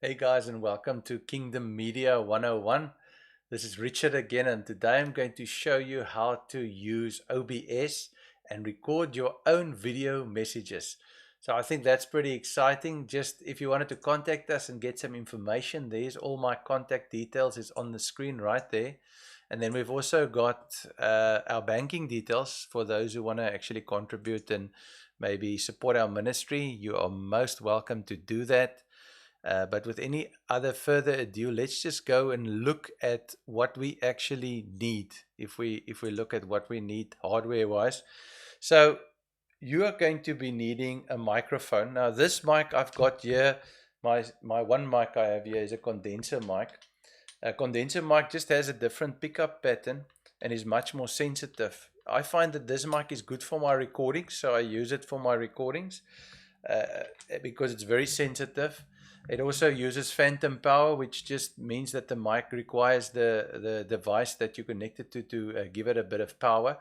Hey guys, and welcome to Kingdom Media 101. This is Richard again, and today I'm going to show you how to use OBS and record your own video messages. So I think that's pretty exciting. Just if you wanted to contact us and get some information, there's all my contact details is on the screen right there. And then we've also got our banking details for those who want to actually contribute and maybe support our ministry. You are most welcome to do that. But with any other further ado, let's just go and look at what we actually need. If we look at what we need hardware wise, so you are going to be needing a microphone. Now this mic I've got here, my one mic I have here is a condenser mic. A condenser mic just has a different pickup pattern and is much more sensitive. I find that this mic is good for my recordings, so I use it for my recordings because it's very sensitive. It also uses phantom power, which just means that the mic requires the device that you connect it to give it a bit of power.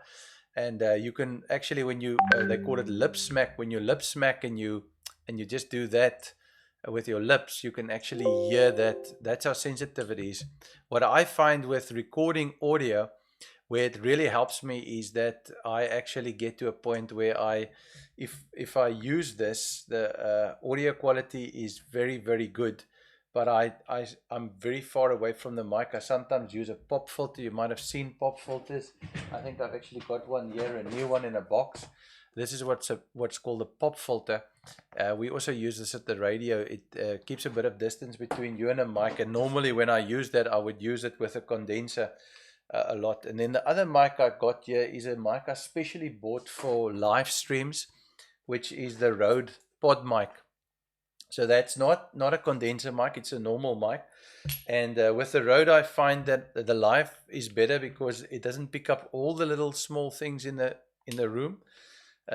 And you can actually, when you they call it lip smack, when you lip smack and you just do that with your lips, you can actually hear that. That's how sensitive it is. What I find with recording audio, where it really helps me, is that I actually get to a point where if I use this, the audio quality is very, very good. But I'm very far away from the mic. I sometimes use a pop filter. You might have seen pop filters. I think I've actually got one here, a new one in a box. This is what's called a pop filter. We also use this at the radio. It keeps a bit of distance between you and a mic. And normally when I use that, I would use it with a condenser a lot. And then the other mic I got here is a mic I specially bought for live streams, which is the Rode Pod mic. So that's not a condenser mic, it's a normal mic. And with the Rode, I find that the live is better because it doesn't pick up all the little small things in the room.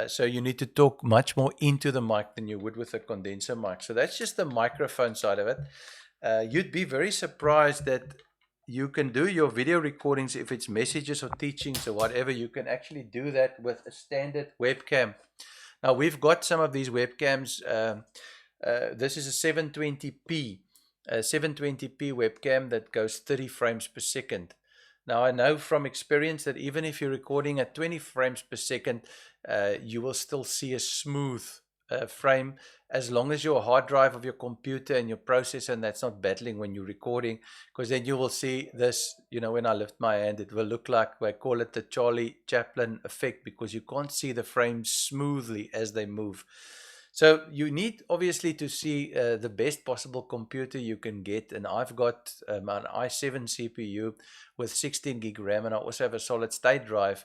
So you need to talk much more into the mic than you would with a condenser mic. So that's just the microphone side of it. You'd be very surprised that you can do your video recordings, if it's messages or teachings or whatever, you can actually do that with a standard webcam. Now we've got some of these webcams. This is a 720p, webcam that goes 30 frames per second. Now I know from experience that even if you're recording at 20 frames per second, you will still see a smooth frame, as long as your hard drive of your computer and your processor and that's not battling when you're recording, because then you will see this, when I lift my hand, it will look like, I call it the Charlie Chaplin effect, because you can't see the frames smoothly as they move. So you need obviously to see the best possible computer you can get, and I've got an i7 CPU with 16 gig RAM, and I also have a solid state drive.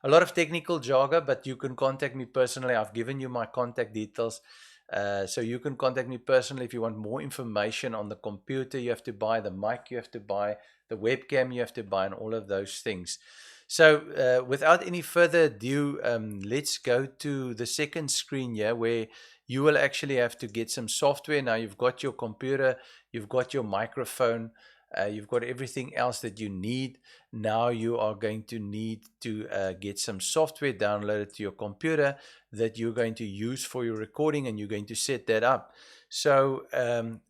A lot of technical jargon, but you can contact me personally. I've given you my contact details. So you can contact me personally if you want more information on the computer you have to buy, the mic you have to buy, the webcam you have to buy, and all of those things. So without any further ado, let's go to the second screen here, where you will actually have to get some software. Now you've got your computer, you've got your microphone, you've got everything else that you need. Now you are going to need to get some software downloaded to your computer that you're going to use for your recording, and you're going to set that up. So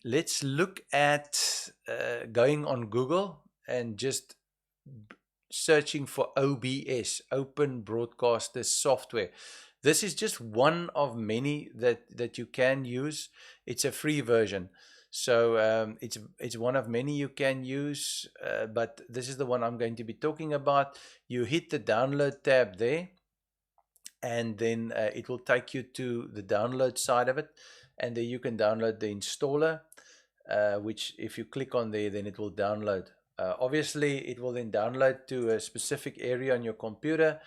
let's look at going on Google and just searching for OBS, Open Broadcaster Software. This is just one of many that you can use. It's a free version. So it's one of many you can use, but this is the one I'm going to be talking about. You hit the download tab there, and then it will take you to the download side of it, and there you can download the installer, which if you click on there, then it will download. Obviously, it will then download to a specific area on your computer,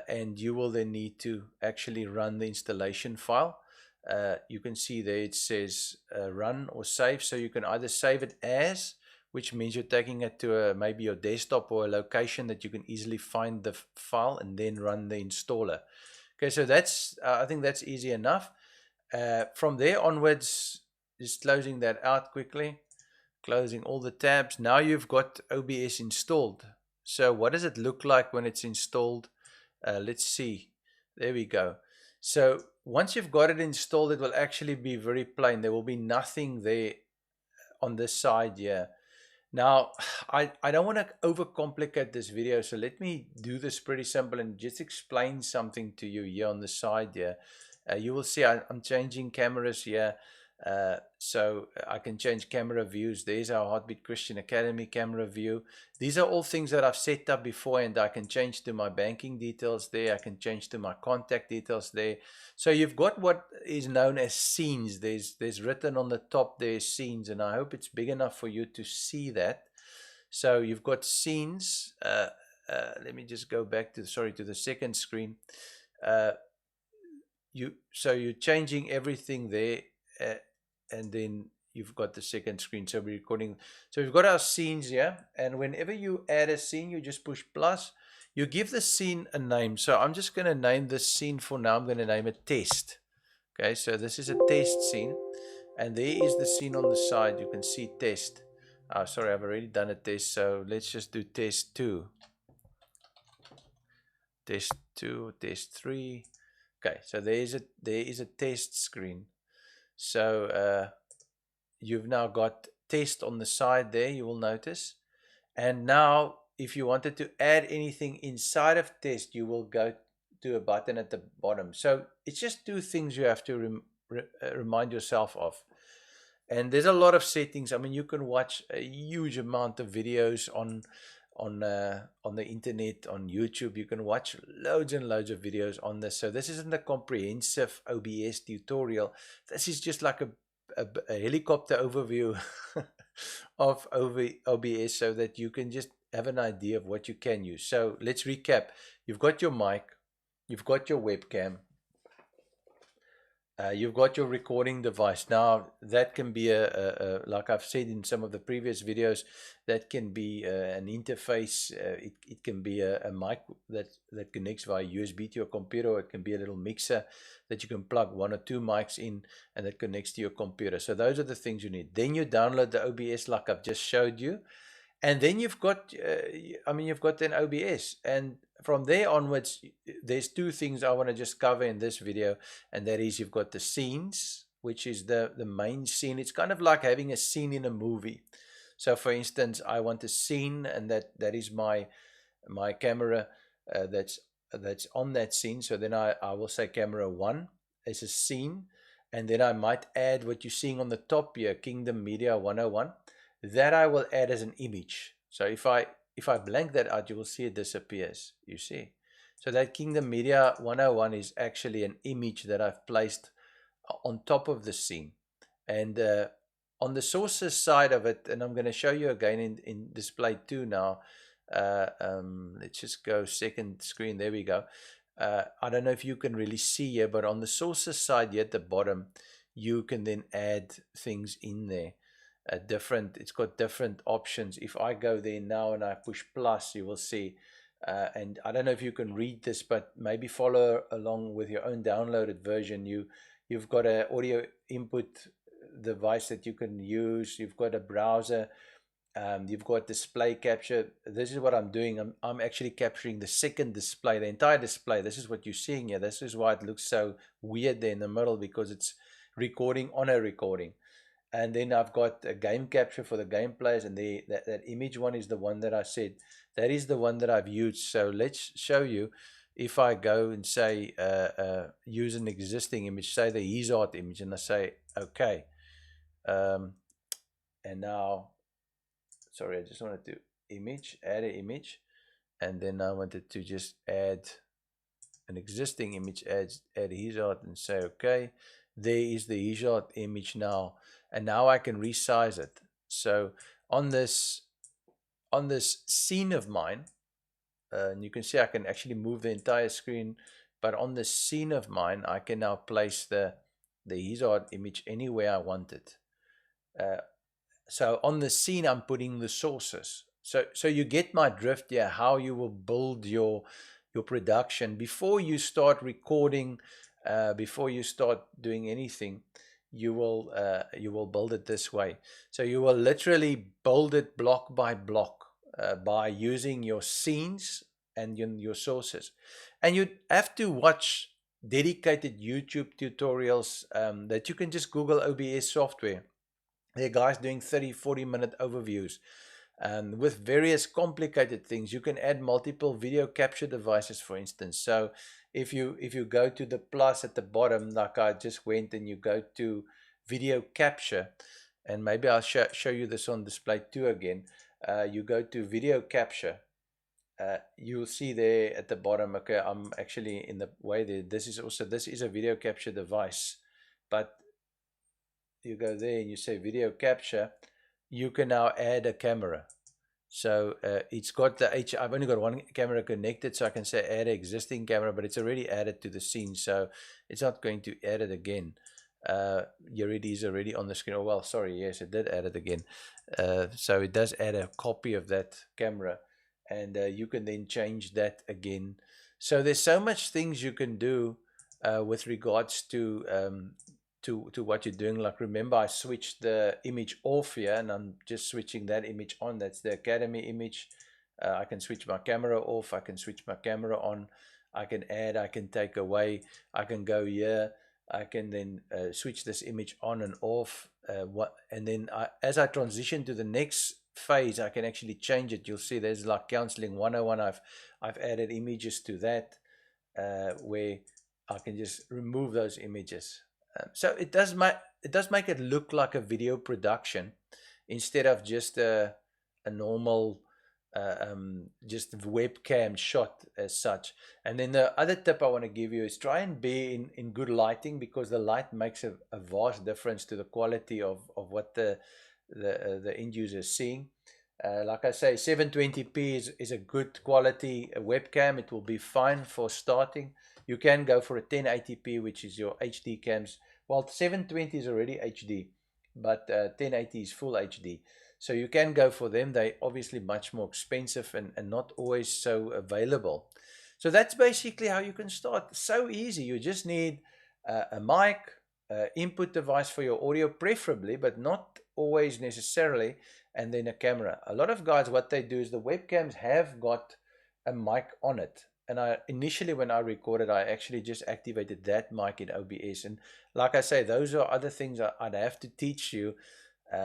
and you will then need to actually run the installation file. You can see there it says run or save. So you can either save it as, which means you're taking it to maybe your desktop or a location that you can easily find the file, and then run the installer. Okay, so that's I think that's easy enough. From there onwards, just closing that out quickly, closing all the tabs. Now you've got OBS installed. So what does it look like when it's installed? Let's see. There we go. So once you've got it installed, it will actually be very plain. There will be nothing there on this side here. Now, I don't want to overcomplicate this video, so let me do this pretty simple and just explain something to you here on the side here. You will see I'm changing cameras here. So I can change camera views. There's our Heartbeat Christian Academy camera view. These are all things that I've set up before, and I can change to my banking details there. I can change to my contact details there. So you've got what is known as scenes. There's written on the top there scenes, and I hope it's big enough for you to see that. So you've got scenes. Let me just go back to the second screen. So you're changing everything there. And then you've got the second screen. So we're recording. So we've got our scenes here, and whenever you add a scene, you just push plus. You give the scene a name. So I'm just going to name this scene for now. I'm going to name it test. Okay, so this is a test scene, and there is the scene on the side. You can see test. Sorry, I've already done a test. So let's just do test 2, test 2, test 3. Okay, so there is a test screen. So you've now got test on the side there, you will notice. And now if you wanted to add anything inside of test, you will go to a button at the bottom. So it's just 2 things you have to remind yourself of. And there's a lot of settings. I mean, you can watch a huge amount of videos on the internet, on YouTube. You can watch loads and loads of videos on this. So this isn't a comprehensive OBS tutorial. This is just like a helicopter overview of OBS, so that you can just have an idea of what you can use. So let's recap. You've got your mic, you've got your webcam, you've got your recording device. Now that can be like I've said in some of the previous videos, that can be an interface. It can be a mic that connects via USB to your computer, or it can be a little mixer that you can plug 1 or 2 mics in, and that connects to your computer. So those are the things you need. Then you download the OBS like I've just showed you. And then you've got, you've got an OBS, and from there onwards, there's 2 things I want to just cover in this video, and that is you've got the scenes, which is the main scene. It's kind of like having a scene in a movie. So for instance, I want a scene, and that is my camera that's on that scene. So then I will say camera 1 is a scene, and then I might add what you're seeing on the top here, Kingdom Media 101. That I will add as an image. So if I blank that out, you will see it disappears. You see. So that Kingdom Media 101 is actually an image that I've placed on top of the scene. And on the sources side of it, and I'm going to show you again in display 2 now. Let's just go second screen. There we go. I don't know if you can really see here, but on the sources side here at the bottom, you can then add things in there. It's got different options. If I go there now and I push plus, you will see, and I don't know if you can read this, but maybe follow along with your own downloaded version. You've got an audio input device that you can use. You've got a browser. You've got display capture. This is what I'm doing. I'm actually capturing the second display, the entire display. This is what you're seeing here. This is why it looks so weird there in the middle, because it's recording on a recording. And then I've got a game capture for the game players, and that image one is the one that I said. That is the one that I've used. So let's show you. If I go and say use an existing image, say the Izard image, and I say okay. And now, sorry, I just wanted to add an image, and then I wanted to just add an existing image, add Izard, and say okay. There is the Izard image now. And now I can resize it. So on this scene of mine, and you can see I can actually move the entire screen, but on the scene of mine, I can now place the Izard image anywhere I want it. So on the scene, I'm putting the sources. So you get my drift here, how you will build your production before you start recording, before you start doing anything. You will build it this way. So you will literally build it block by block by using your scenes and your sources. And you have to watch dedicated YouTube tutorials that you can just Google OBS software. There are guys doing 30-40 minute overviews with various complicated things. You can add multiple video capture devices, for instance. So if you go to the plus at the bottom, like I just went, and you go to video capture, and maybe I'll show you this on display too again. You go to video capture. You'll see there at the bottom. Okay, I'm actually in the way there. This is a video capture device, but you go there and you say video capture. You can now add a camera. So it's got the I've only got one camera connected, so I can say add an existing camera, but it's already added to the scene, so it's not going to add it again. Is already on the screen. Oh, well, sorry, yes, it did add it again. So it does add a copy of that camera, and you can then change that again. So there's so much things you can do with regards to what you're doing. Like, remember, I switched the image off here, and I'm just switching that image on. That's the Academy image. I can switch my camera off. I can switch my camera on. I can add. I can take away. I can go here. I can then switch this image on and off. And then as I transition to the next phase, I can actually change it. You'll see there's like Counseling 101. I've added images to that where I can just remove those images. So it does make it look like a video production instead of just a normal just webcam shot as such. And then the other tip I want to give you is try and be in good lighting, because the light makes a vast difference to the quality of what the end user is seeing. Like I say, 720p is a good quality webcam. It will be fine for starting. You can go for a 1080p, which is your HD cams. Well, 720 is already HD, but 1080 is full HD. So you can go for them. They're obviously much more expensive and not always so available. So that's basically how you can start. So easy. You just need a mic, input device for your audio, preferably, but not always necessarily, and then a camera. A lot of guys, what they do is the webcams have got a mic on it. And initially when I recorded, I actually just activated that mic in OBS. And like I say, those are other things I'd have to teach you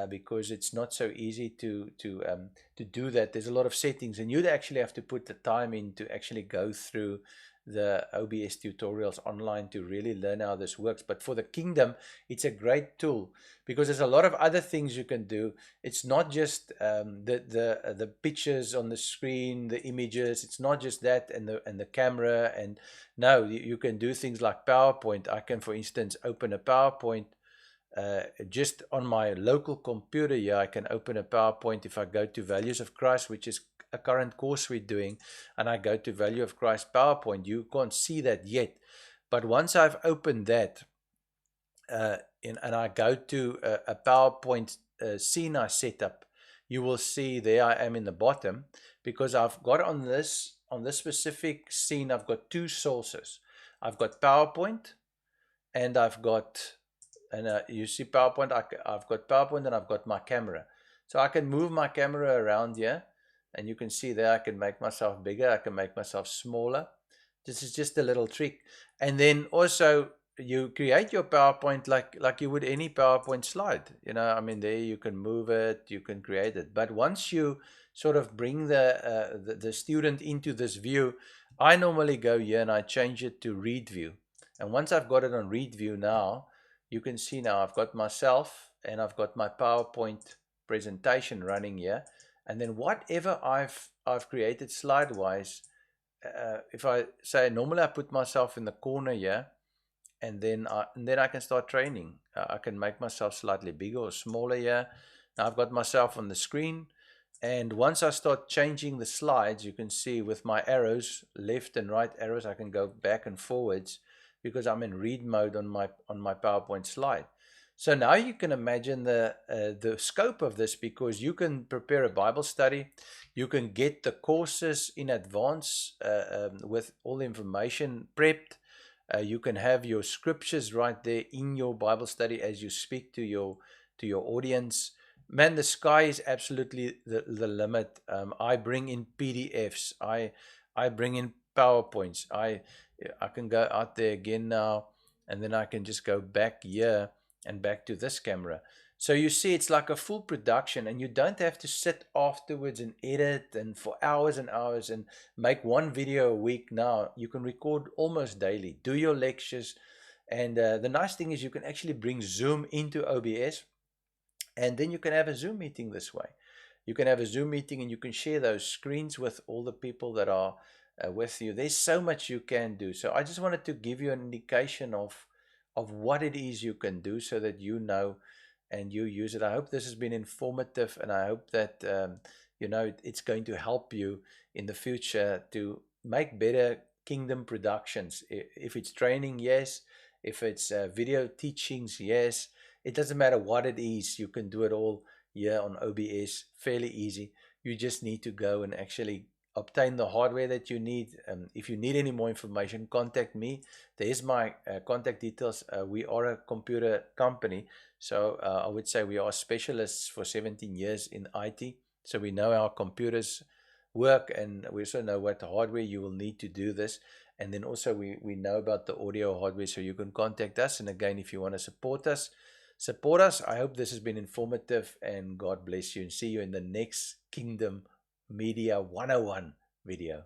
because it's not so easy to do that. There's a lot of settings, and you'd actually have to put the time in to actually go through the OBS tutorials online to really learn how this works. But for the Kingdom, it's a great tool because there's a lot of other things you can do. It's not just the pictures on the screen, the images. It's not just that and the camera. And no, you can do things like PowerPoint. I can, for instance, open a PowerPoint just on my local computer here. I can open a PowerPoint. If I go to Values of Christ, which is a current course we're doing, and I go to Value of Christ PowerPoint, you can't see that yet. But once I've opened that and I go to a PowerPoint scene I set up, you will see there I am in the bottom, because I've got on this specific scene, I've got two sources. I've got PowerPoint and I've got, and you see PowerPoint, I've got PowerPoint and I've got my camera. So I can move my camera around here, and you can see there I can make myself bigger, I can make myself smaller. This is just a little trick. And then also you create your PowerPoint like you would any PowerPoint slide. You know, I mean, there you can move it, you can create it. But once you sort of bring the student into this view, I normally go here and I change it to read view. And once I've got it on read view now, you can see now I've got myself and I've got my PowerPoint presentation running here. And then whatever I've created slide-wise, if I say normally I put myself in the corner here, and then I can start training. I can make myself slightly bigger or smaller here. Now I've got myself on the screen, and once I start changing the slides, you can see with my arrows, left and right arrows, I can go back and forwards because I'm in read mode on my PowerPoint slide. So now you can imagine the scope of this, because you can prepare a Bible study, you can get the courses in advance with all the information prepped. You can have your scriptures right there in your Bible study as you speak to your audience. Man, the sky is absolutely the limit. I bring in PDFs. I bring in PowerPoints. I can go out there again now, and then I can just go back here and back to this camera. So you see, it's like a full production, and you don't have to sit afterwards and edit and for hours and hours and make one video a week. Now you can record almost daily, do your lectures, and the nice thing is you can actually bring Zoom into OBS, and then you can have a Zoom meeting this way. You can have a Zoom meeting and you can share those screens with all the people that are with you. There's so much you can do. So I just wanted to give you an indication of what it is you can do so that you know and you use it. I hope this has been informative, and I hope that it's going to help you in the future to make better Kingdom productions. If it's training, yes. If it's video teachings, yes. It doesn't matter what it is, you can do it all here on OBS fairly easy. You just need to go and actually obtain the hardware that you need. If you need any more information, contact me. There's my contact details. We are a computer company, so I would say we are specialists for 17 years in IT. So we know how computers work, and we also know what hardware you will need to do this. And then also we know about the audio hardware, so you can contact us. And again, if you want to support us. I hope this has been informative, and God bless you, and see you in the next Kingdom Media 101 video.